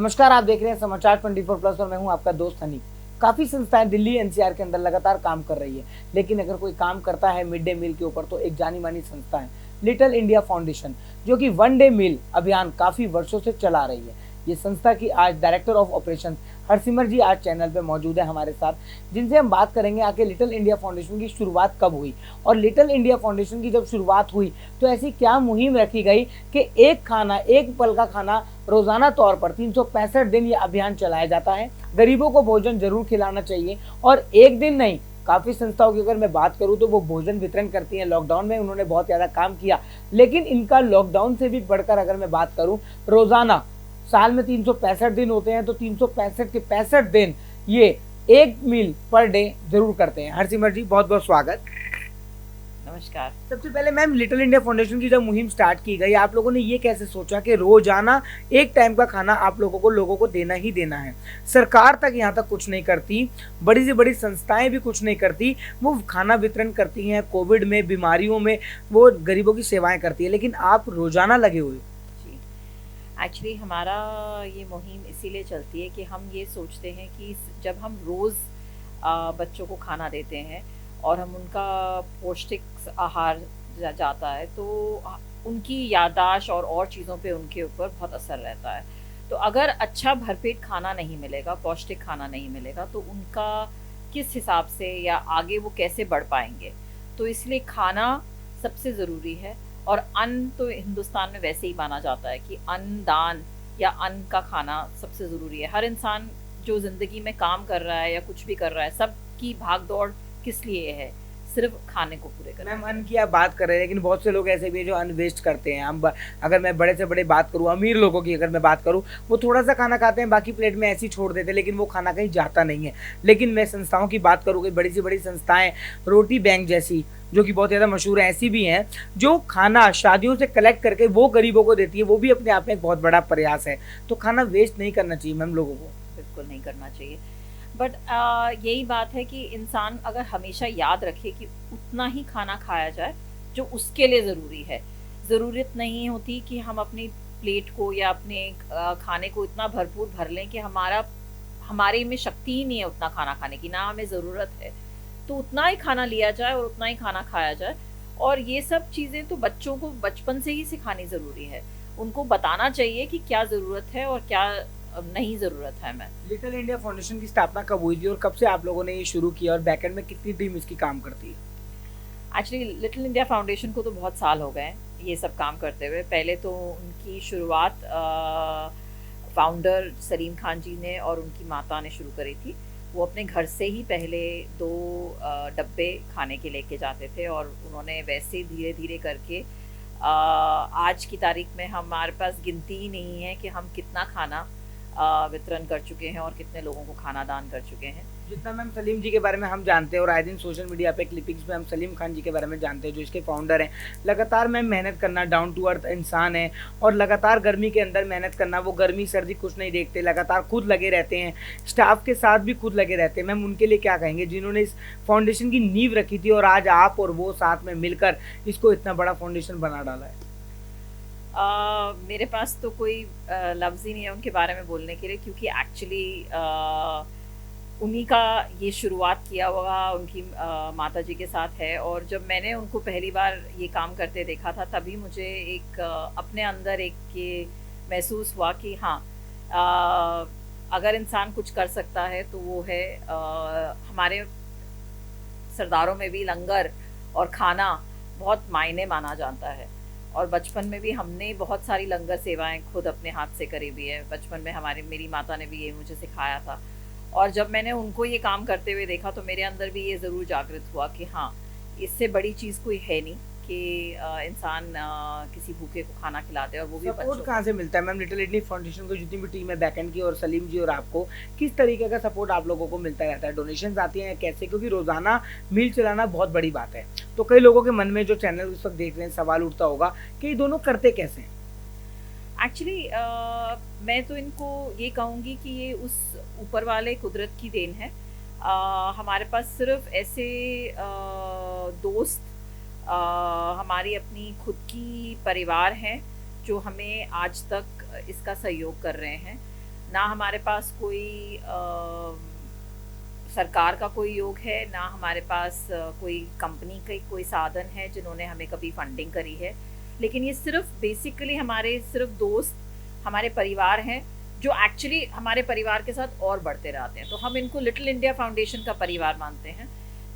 नमस्कार, आप देख रहे हैं समाचार 24 प्लस और मैं हूं आपका दोस्त हनी। काफी संस्थाएं दिल्ली एनसीआर के अंदर लगातार काम कर रही है, लेकिन अगर कोई काम करता है मिड डे मील के ऊपर तो एक जानी मानी संस्था है लिटिल इंडिया फाउंडेशन, जो कि वन डे मील अभियान काफी वर्षों से चला रही है। ये संस्था की आज डायरेक्टर ऑफ ऑपरेशन हरसिमर जी आज चैनल पे मौजूद है हमारे साथ, जिनसे हम बात करेंगे आखिर लिटिल इंडिया फाउंडेशन की शुरुआत कब हुई और लिटिल इंडिया फाउंडेशन की जब शुरुआत हुई तो ऐसी क्या मुहिम रखी गई कि एक पल का खाना रोजाना तौर पर 365 दिन ये अभियान चलाया जाता है। गरीबों को भोजन जरूर खिलाना चाहिए और एक दिन नहीं, काफी संस्थाओं की अगर मैं बात करूं तो वो भोजन वितरण करती हैं। लॉकडाउन में उन्होंने बहुत ज्यादा काम किया, लेकिन इनका लॉकडाउन से भी बढ़कर अगर मैं बात करूं, रोजाना साल में 365 दिन होते हैं तो 365 के 65 दिन ये एक मील पर डे जरूर करते हैं। हरसिमर जी, बहुत बहुत स्वागत। नमस्कार। सबसे पहले मैम, लिटिल इंडिया फाउंडेशन की जब मुहिम स्टार्ट की गई, आप लोगों ने ये कैसे सोचा कि रोजाना एक टाइम का खाना आप लोगों को देना ही देना है? सरकार तक यहाँ तक कुछ नहीं करती, बड़ी से बड़ी संस्थाएं भी कुछ नहीं करती, वो खाना वितरण करती हैं, कोविड में, बीमारियों में वो गरीबों की सेवाएं करती है, लेकिन आप रोजाना लगे हुए। जी, एक्चुअली हमारा ये मुहिम इसीलिए चलती है कि हम ये सोचते हैं कि जब हम रोज़ बच्चों को खाना देते हैं और हम उनका पौष्टिक आहार जाता है तो उनकी याददाश्त और चीज़ों पे उनके ऊपर बहुत असर रहता है। तो अगर अच्छा भरपेट खाना नहीं मिलेगा, पौष्टिक खाना नहीं मिलेगा तो उनका किस हिसाब से या आगे वो कैसे बढ़ पाएंगे। तो इसलिए खाना सबसे ज़रूरी है। और अन्न तो हिंदुस्तान में वैसे ही माना जाता है कि अन्न दान या अन्न का खाना सबसे ज़रूरी है। हर इंसान जो ज़िंदगी में काम कर रहा है या कुछ भी कर रहा है, सबकी भाग दौड़ किस लिए है? सिर्फ खाने को पूरे करना। मैम, अन्न की आप बात कर रहे हैं, लेकिन बहुत से लोग ऐसे भी हैं जो अन्न वेस्ट करते हैं। हम अगर मैं बड़े से बड़े बात करूँ, अमीर लोगों की अगर मैं बात करूँ, वो थोड़ा सा खाना खाते हैं, बाकी प्लेट में ऐसे ही छोड़ देते हैं, लेकिन वो खाना कहीं जाता नहीं है। लेकिन मैं संस्थाओं की बात करूँ, बड़ी से बड़ी संस्थाएं, रोटी बैंक जैसी जो कि बहुत ज़्यादा मशहूर है, ऐसी भी हैं जो खाना शादियों से कलेक्ट करके वो गरीबों को देती है। वो भी अपने आप में एक बहुत बड़ा प्रयास है। तो खाना वेस्ट नहीं करना चाहिए मैम लोगों को। बिल्कुल नहीं करना चाहिए। बट यही बात है कि इंसान अगर हमेशा याद रखे कि उतना ही खाना खाया जाए जो उसके लिए ज़रूरी है। ज़रूरत नहीं होती कि हम अपनी प्लेट को या अपने खाने को इतना भरपूर भर लें कि हमारे में शक्ति ही नहीं है उतना खाना खाने की, ना हमें ज़रूरत है। तो उतना ही खाना लिया जाए और उतना ही खाना खाया जाए। और ये सब चीज़ें तो बच्चों को बचपन से ही सिखानी ज़रूरी है। उनको बताना चाहिए कि क्या ज़रूरत है और क्या नहीं ज़रूरत है। मैं लिटिल इंडिया फाउंडेशन की स्थापना कब हुई थी और कब से आप लोगों ने ये शुरू किया और बैकएंड में कितनी टीम इसकी काम करती है? एक्चुअली लिटिल इंडिया फाउंडेशन को तो बहुत साल हो गए ये सब काम करते हुए। पहले तो उनकी शुरुआत फाउंडर सलीम खान जी ने और उनकी माता ने शुरू करी थी। वो अपने घर से ही पहले 2 डब्बे खाने के लेके जाते थे और उन्होंने वैसे धीरे धीरे करके आज की तारीख में हमारे पास गिनती ही नहीं है कि हम कितना खाना वितरण कर चुके हैं और कितने लोगों को खाना दान कर चुके हैं। जितना मैम सलीम जी के बारे में हम जानते हैं और आए दिन सोशल मीडिया पे क्लिपिंग्स में हम सलीम खान जी के बारे में जानते हैं, जो इसके फाउंडर हैं। लगातार मैम मेहनत करना, डाउन टू अर्थ इंसान है और लगातार गर्मी के अंदर मेहनत करना, वो गर्मी सर्दी कुछ नहीं देखते, लगातार खुद लगे रहते हैं, स्टाफ के साथ भी खुद लगे रहते हैं। मैम, उनके लिए क्या कहेंगे जिन्होंने इस फाउंडेशन की नींव रखी थी और आज आप और वो साथ में मिलकर इसको इतना बड़ा फाउंडेशन बना डाला है? मेरे पास तो कोई लफ्ज़ ही नहीं है उनके बारे में बोलने के लिए, क्योंकि एक्चुअली उन्हीं का ये शुरुआत किया हुआ उनकी माता जी के साथ है। और जब मैंने उनको पहली बार ये काम करते देखा था तभी मुझे एक अपने अंदर एक ये महसूस हुआ कि हाँ, अगर इंसान कुछ कर सकता है तो वो है हमारे सरदारों में भी लंगर और खाना बहुत मायने माना जाता है। और बचपन में भी हमने बहुत सारी लंगर सेवाएं खुद अपने हाथ से करी हुई है। बचपन में मेरी माता ने भी ये मुझे सिखाया था। और जब मैंने उनको ये काम करते हुए देखा तो मेरे अंदर भी ये ज़रूर जागृत हुआ कि हाँ, इससे बड़ी चीज़ कोई है नहीं कि इंसान किसी भूखे को खाना खिलाते और वो भी सपोर्ट कहाँ से मिलता है मैम लिटिल इंडिया फाउंडेशन को? जितनी भी टीम है बैकएंड की और सलीम जी और आपको, किस तरीके का सपोर्ट आप लोगों को मिलता रहता है? डोनेशंस आती हैं कैसे? क्योंकि रोजाना मील चलाना बहुत बड़ी बात है, तो कई लोगों के मन में जो चैनल उस वक्त देख रहे हैं सवाल उठता होगा कि ये दोनों करते कैसे हैं? एक्चुअली मैं तो इनको ये कहूँगी कि ये उस ऊपर वाले कुदरत की देन है। हमारे पास सिर्फ ऐसे दोस्त हमारी अपनी खुद की परिवार हैं जो हमें आज तक इसका सहयोग कर रहे हैं। ना हमारे पास कोई सरकार का कोई योग है, ना हमारे पास कोई कंपनी का कोई साधन है जिन्होंने हमें कभी फंडिंग करी है। लेकिन ये सिर्फ बेसिकली हमारे सिर्फ दोस्त, हमारे परिवार हैं जो एक्चुअली हमारे परिवार के साथ और बढ़ते रहते हैं। तो हम इनको लिटिल इंडिया फाउंडेशन का परिवार मानते हैं,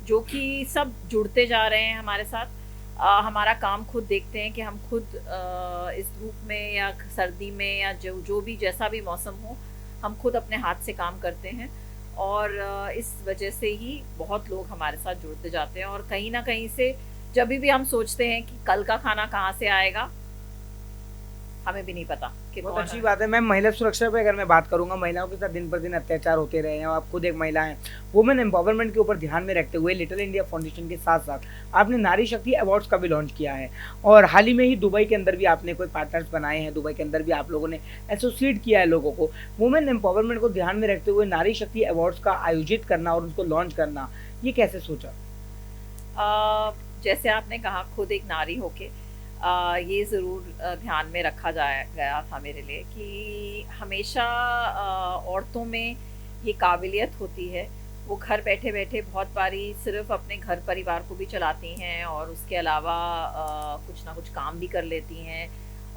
जो कि सब जुड़ते जा रहे हैं हमारे साथ। हमारा काम खुद देखते हैं कि हम खुद इस धूप में या सर्दी में या जो भी जैसा भी मौसम हो, हम खुद अपने हाथ से काम करते हैं। और इस वजह से ही बहुत लोग हमारे साथ जुड़ते जाते हैं। और कहीं ना कहीं से जब भी हम सोचते हैं कि कल का खाना कहाँ से आएगा, हमें भी नहीं पता कि बहुत कौन अच्छी बात है मैम। महिला सुरक्षा पे अगर मैं बात करूंगा, महिलाओं के साथ दिन पर दिन अत्याचार होते रहे हैं और आप खुद एक महिला हैं। वुमेन एम्पावरमेंट के ऊपर ध्यान में रखते हुए लिटिल इंडिया फाउंडेशन के साथ साथ आपने नारी शक्ति अवार्ड्स का भी लॉन्च किया है, और हाल ही में ही दुबई के अंदर भी आपने कोई पार्टनर्स बनाए हैं। दुबई के अंदर भी आप लोगों ने एसोसिएट किया है लोगों को। वुमेन एम्पावरमेंट को ध्यान में रखते हुए नारी शक्ति अवार्ड्स का आयोजित करना और उसको लॉन्च करना, ये कैसे सोचा? जैसे आपने कहा, खुद एक नारी होके ये ज़रूर ध्यान में रखा गया था मेरे लिए कि हमेशा औरतों में ये काबिलियत होती है, वो घर बैठे बैठे बहुत बारी सिर्फ अपने घर परिवार को भी चलाती हैं और उसके अलावा कुछ ना कुछ काम भी कर लेती हैं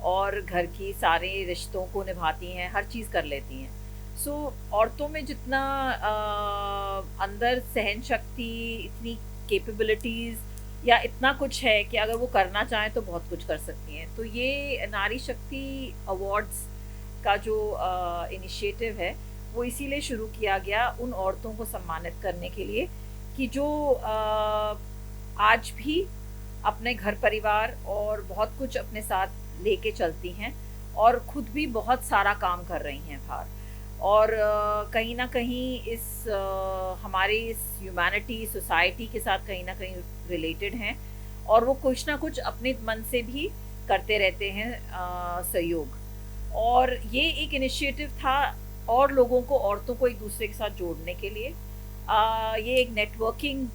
और घर की सारे रिश्तों को निभाती हैं, हर चीज़ कर लेती हैं। सो औरतों में जितना अंदर सहन शक्ति, इतनी कैपेबिलिटीज़ या इतना कुछ है कि अगर वो करना चाहें तो बहुत कुछ कर सकती हैं। तो ये नारी शक्ति अवार्ड्स का जो इनिशिएटिव है, वो इसीलिए शुरू किया गया उन औरतों को सम्मानित करने के लिए कि जो आज भी अपने घर परिवार और बहुत कुछ अपने साथ लेके चलती हैं और खुद भी बहुत सारा काम कर रही हैं बाहर। और कहीं ना कहीं इस हमारी इस ह्यूमैनिटी सोसाइटी के साथ कहीं ना कहीं रिलेटेड हैं और वो कुछ ना कुछ अपने मन से भी करते रहते हैं सहयोग। और ये एक इनिशिएटिव था और लोगों को, औरतों को एक दूसरे के साथ जोड़ने के लिए। ये एक नेटवर्किंग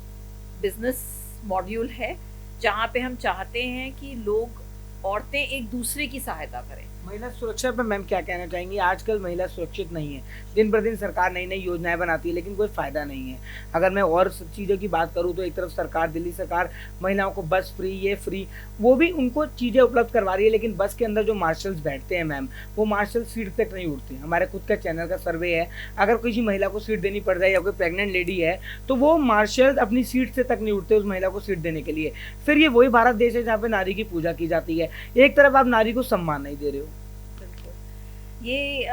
बिजनेस मॉड्यूल है जहाँ पे हम चाहते हैं कि लोग, औरतें एक दूसरे की सहायता करें। महिला सुरक्षा पर मैम क्या कहना चाहेंगी? आजकल महिला सुरक्षित नहीं है, दिन पर दिन सरकार नई नई योजनाएं बनाती है लेकिन कोई फायदा नहीं है। अगर मैं और चीज़ों की बात करूं तो एक तरफ सरकार, दिल्ली सरकार महिलाओं को बस फ्री, ये फ्री, वो भी उनको चीज़ें उपलब्ध करवा रही है, लेकिन बस के अंदर जो मार्शल्स बैठते हैं मैम, वो मार्शल सीट तक नहीं उठते। हमारे खुद का चैनल का सर्वे है, अगर किसी महिला को सीट देनी पड़ जाए या कोई प्रेग्नेंट लेडी है तो वो मार्शल अपनी सीट से तक नहीं उठते उस महिला को सीट देने के लिए। फिर ये वही भारत देश है जहाँ पे नारी की पूजा की जाती है, एक तरफ आप नारी को सम्मान नहीं दे रहे हो। ये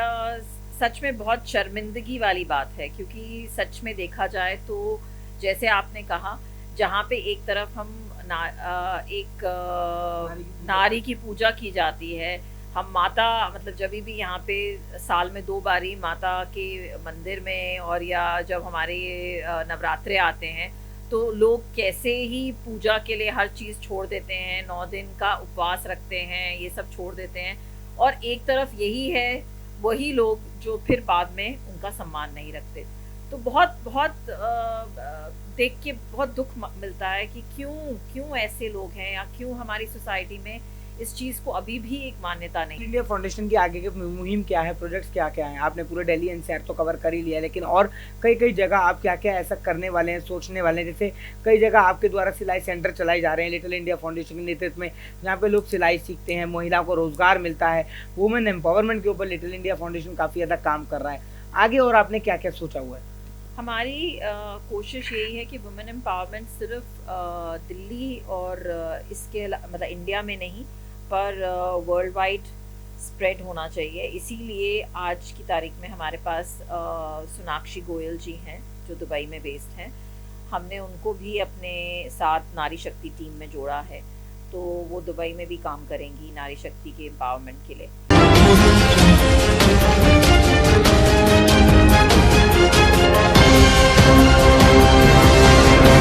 सच में बहुत शर्मिंदगी वाली बात है, क्योंकि सच में देखा जाए तो जैसे आपने कहा, जहाँ पे एक तरफ हम नारी की पूजा की जाती है, हम माता, मतलब जब भी यहाँ पे साल में 2 बारी माता के मंदिर में, और या जब हमारे नवरात्रे आते हैं तो लोग कैसे ही पूजा के लिए हर चीज़ छोड़ देते हैं, 9 दिन का उपवास रखते हैं, ये सब छोड़ देते हैं। और एक तरफ यही है वही लोग जो फिर बाद में उनका सम्मान नहीं रखते। तो बहुत बहुत देख के बहुत दुख मिलता है कि क्यों ऐसे लोग हैं, या क्यों हमारी सोसाइटी में इस चीज़ को अभी भी एक मान्यता नहीं। इंडिया फाउंडेशन की आगे की मुहिम क्या है, प्रोजेक्ट्स क्या क्या हैं? आपने पूरे दिल्ली एनसीआर तो कवर कर ही लिया, लेकिन और कई जगह आप क्या क्या ऐसा करने वाले हैं, सोचने वाले हैं? जैसे कई जगह आपके द्वारा सिलाई सेंटर चलाए जा रहे हैं लिटिल इंडिया फाउंडेशन के नेतृत्व में, जहाँ पे लोग सिलाई सीखते हैं, महिलाओं को रोजगार मिलता है। वुमेन एम्पावरमेंट के ऊपर लिटिल इंडिया फाउंडेशन काफ़ी ज़्यादा काम कर रहा है। आगे और आपने क्या क्या सोचा हुआ है? हमारी कोशिश यही है कि वुमेन एम्पावरमेंट सिर्फ दिल्ली और इसके मतलब इंडिया में नहीं, पर वर्ल्ड वाइड स्प्रेड होना चाहिए। इसीलिए आज की तारीख में हमारे पास सोनाक्षी गोयल जी हैं जो दुबई में बेस्ड हैं। हमने उनको भी अपने साथ नारी शक्ति टीम में जोड़ा है, तो वो दुबई में भी काम करेंगी नारी शक्ति के एम्पावरमेंट के लिए।